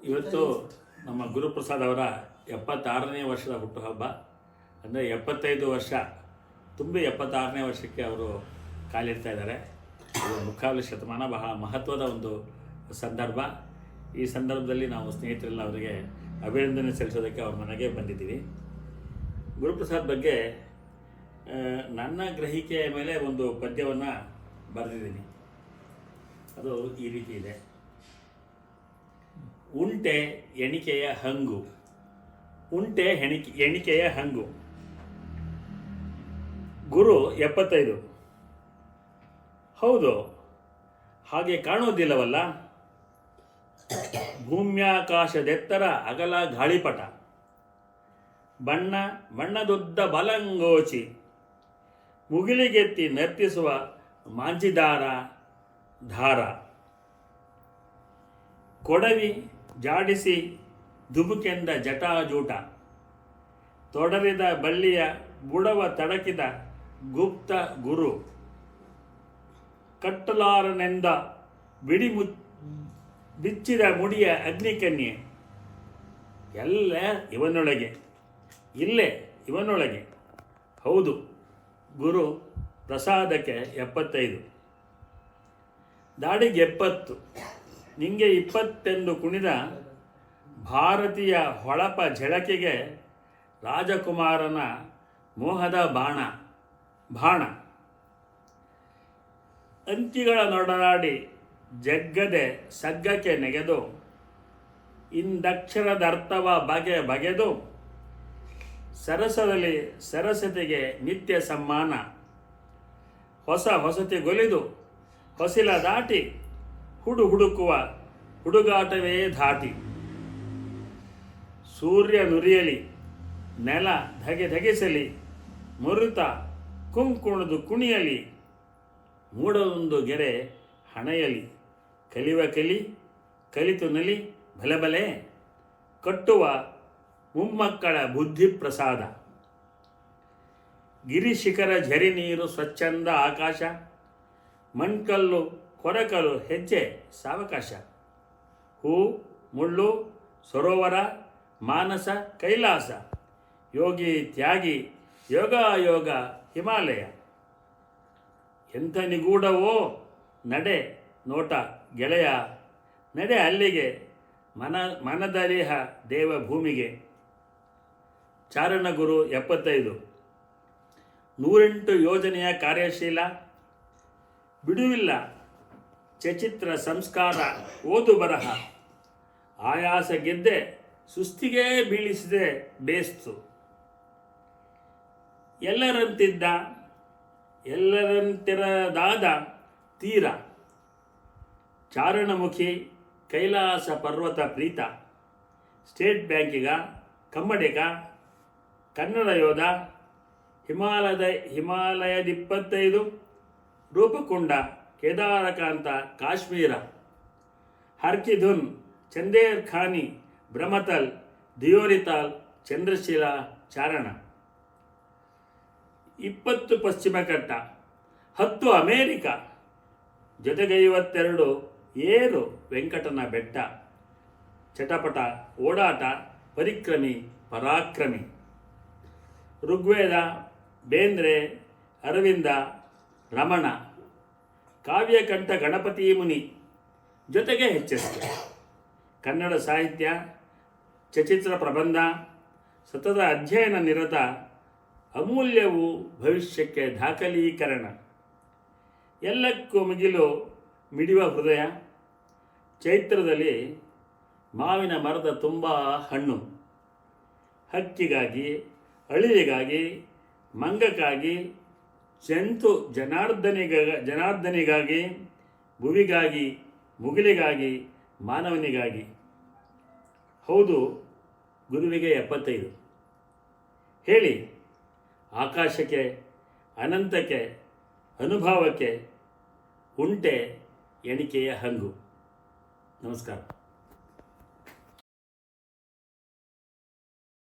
ಇವತ್ತು ನಮ್ಮ ಗುರುಪ್ರಸಾದ್ ಅವರ 76ನೇ ವರ್ಷದ ಹುಟ್ಟುಹಬ್ಬ. ಅಂದರೆ 75 ವರ್ಷ ತುಂಬಿ 76ನೇ ವರ್ಷಕ್ಕೆ ಅವರು ಕಾಲಿಡ್ತಾ ಇದ್ದಾರೆ. ಇದು ಮುಕ್ಕಾಲು ಶತಮಾನ, ಬಹಳ ಮಹತ್ವದ ಒಂದು ಸಂದರ್ಭ. ಈ ಸಂದರ್ಭದಲ್ಲಿ ನಾವು ಸ್ನೇಹಿತರೆಲ್ಲ ಅವರಿಗೆ ಅಭಿನಂದನೆ ಸಲ್ಲಿಸೋದಕ್ಕೆ ಅವ್ರ ಮನೆಗೆ ಬಂದಿದ್ದೀವಿ. ಗುರುಪ್ರಸಾದ್ ಬಗ್ಗೆ ನನ್ನ ಗ್ರಹಿಕೆಯ ಮೇಲೆ ಒಂದು ಪದ್ಯವನ್ನು ಬರೆದಿದ್ದೀನಿ. ಅದು ಈ ರೀತಿ ಇದೆ: ಉಂಟೆ ಎಣಿಕೆಯ ಹಂಗು, ಉಂಟೆ ಎಣಿಕೆಯ ಹಂಗು. ಗುರು 75. ಹೌದು, ಹಾಗೆ ಕಾಣುವುದಿಲ್ಲವಲ್ಲ. ಭೂಮ್ಯಾಕಾಶದೆತ್ತರ ಅಗಲ ಗಾಳಿಪಟ, ಬಣ್ಣದೊದ್ದ ಬಲಂಗೋಚಿ, ಮುಗಿಲಿಗೆತ್ತಿ ನರ್ತಿಸುವ ಮಾಂಜಿದಾರ ಧಾರ, ಕೊಡವಿ ಜಾಡಿಸಿ ದುಬುಕೆಂದ ಜಟಾಜೂಟ, ತೊಡರಿದ ಬಳ್ಳಿಯ ಬುಡವ ತಡಕಿದ ಗುಪ್ತ ಗುರು, ಕಟ್ಟಲಾರನೆಂದ ಬಿಚ್ಚಿದ ಮುಡಿಯ ಅಗ್ನಿಕನ್ಯೆ, ಎಲ್ಲ ಇವನೊಳಗೆ, ಇಲ್ಲೇ ಇವನೊಳಗೆ. ಹೌದು, ಗುರು ಪ್ರಸಾದಕ್ಕೆ 75, ದಾಡಿಗೆ 70, ನಿಂಗೆ 20 ಕುಣಿದ ಭಾರತೀಯ ಹೊಳಪ ಝಳಕೆಗೆ ರಾಜಕುಮಾರನ ಮೋಹದ ಬಾಣ. ಅಂಕಿಗಳ ನೊಡನಾಡಿ ಜಗ್ಗದೆ ಸಗ್ಗಕ್ಕೆ ನೆಗೆದು, ಇಂದಕ್ಷರದರ್ಥವ ಬಗೆದು, ಸರಸದಲ್ಲಿ ಸರಸತೆಗೆ ನಿತ್ಯ ಸಮ್ಮಾನ. ಹೊಸತಿಗೊಲಿದು ಹೊಸಿಲ ದಾಟಿ ಹುಡುಕುವ ಹುಡುಗಾಟವೇ ಧಾಟಿ. ಸೂರ್ಯ ನುರಿಯಲಿ ನೆಲ ಧಗೆಸಲಿ, ಮುರಿತ ಕುಂಕುಣದು ಕುಣಿಯಲಿ, ಮೂಡದೊಂದು ಗೆರೆ ಹಣೆಯಲಿ. ಕಲಿತು ನಲಿ ಬಲೆ ಕಟ್ಟುವ ಮುಮ್ಮಕ್ಕಳ ಬುದ್ಧಿ ಪ್ರಸಾದ. ಗಿರಿಶಿಖರ ಝರಿ ನೀರು ಸ್ವಚ್ಛಂದ ಆಕಾಶ, ಮಣ್ಕಲ್ಲು ಕೊರಕಲು ಹೆಜ್ಜೆ ಸಾವಕಾಶ. ಹೂ ಮುಳ್ಳು ಸರೋವರ ಮಾನಸ ಕೈಲಾಸ, ಯೋಗಿ ತ್ಯಾಗಿ ಯೋಗ ಹಿಮಾಲಯ. ಎಂಥ ನಿಗೂಢವೋ ನಡೆ ನೋಟ ಗೆಳೆಯ, ನಡೆ ಅಲ್ಲಿಗೆ ಮನದಲಿಹ ದೇವಭೂಮಿಗೆ. ಚಾರಣಗುರು 75, 108 ಯೋಜನೆಯ ಕಾರ್ಯಶೀಲ, ಬಿಡುವಿಲ್ಲ ಚಚಿತ್ರ ಸಂಸ್ಕಾರ ಓದು ಬರಹ. ಆಯಾಸ ಗೆದ್ದೆ ಸುಸ್ತಿಗೆ ಬೀಳಿಸಿದೆ ಬೇಸ್ತು. ಎಲ್ಲರಂತಿರದಾದ ತೀರ, ಚಾರಣಮುಖಿ ಕೈಲಾಸ ಪರ್ವತ ಪ್ರೀತ. ಸ್ಟೇಟ್ ಬ್ಯಾಂಕಿಗ ಕಮ್ಮಡಿಗ ಕನ್ನಡ ಯೋಧ, ಹಿಮಾಲಯದ 25, ರೂಪಕುಂಡ ಕೇದಾರಕಾಂತ ಕಾಶ್ಮೀರ. ಹರ್ಕಿಧುನ್ ಚಂದೇರ್ ಖಾನಿ ಬ್ರಹ್ಮತಲ್ ದಿಯೋರಿತಾಲ್ ಚಂದ್ರಶೀಲ ಚಾರಣ. 20 ಪಶ್ಚಿಮ ಘಟ್ಟ, 10 ಅಮೇರಿಕ, ಜೊತೆಗೆ 52 ಏರು ವೆಂಕಟನ ಬೆಟ್ಟ. ಚಟಪಟ ಓಡಾಟ ಪರಿಕ್ರಮಿ ಪರಾಕ್ರಮಿ. ಋಗ್ವೇದ ಬೇಂದ್ರೆ ಅರವಿಂದ ರಮಣ. ಕಾವ್ಯಕಂಠ ಗಣಪತಿ ಮುನಿ, ಜೊತೆಗೆ HS. ಕನ್ನಡ ಸಾಹಿತ್ಯ ಚಚಿತ್ರ ಪ್ರಬಂಧ, ಸತತ ಅಧ್ಯಯನ ನಿರತ, ಅಮೂಲ್ಯವು ಭವಿಷ್ಯಕ್ಕೆ ದಾಖಲೀಕರಣ. ಎಲ್ಲಕ್ಕೂ ಮಿಗಿಲು ಮಿಡಿವ ಹೃದಯ, ಚೈತ್ರದಲ್ಲಿ ಮಾವಿನ ಮರದ ತುಂಬ ಹಣ್ಣು. ಹಕ್ಕಿಗಾಗಿ, ಅಳಿಲಿಗಾಗಿ, ಮಂಗಕ್ಕಾಗಿ, ಜಂತು ಜನಾರ್ದನಿಗಾಗಿ, ಭುವಿಗಾಗಿ, ಮುಗಿಲಿಗಾಗಿ, ಮಾನವನಿಗಾಗಿ. ಹೌದು, ಗುರುವಿಗೆ 75. ಹೇಳಿ, ಆಕಾಶಕ್ಕೆ, ಅನಂತಕ್ಕೆ, ಅನುಭವಕ್ಕೆ ಉಂಟೆ ಎಣಿಕೆಯ ಹಂಗು. ನಮಸ್ಕಾರ.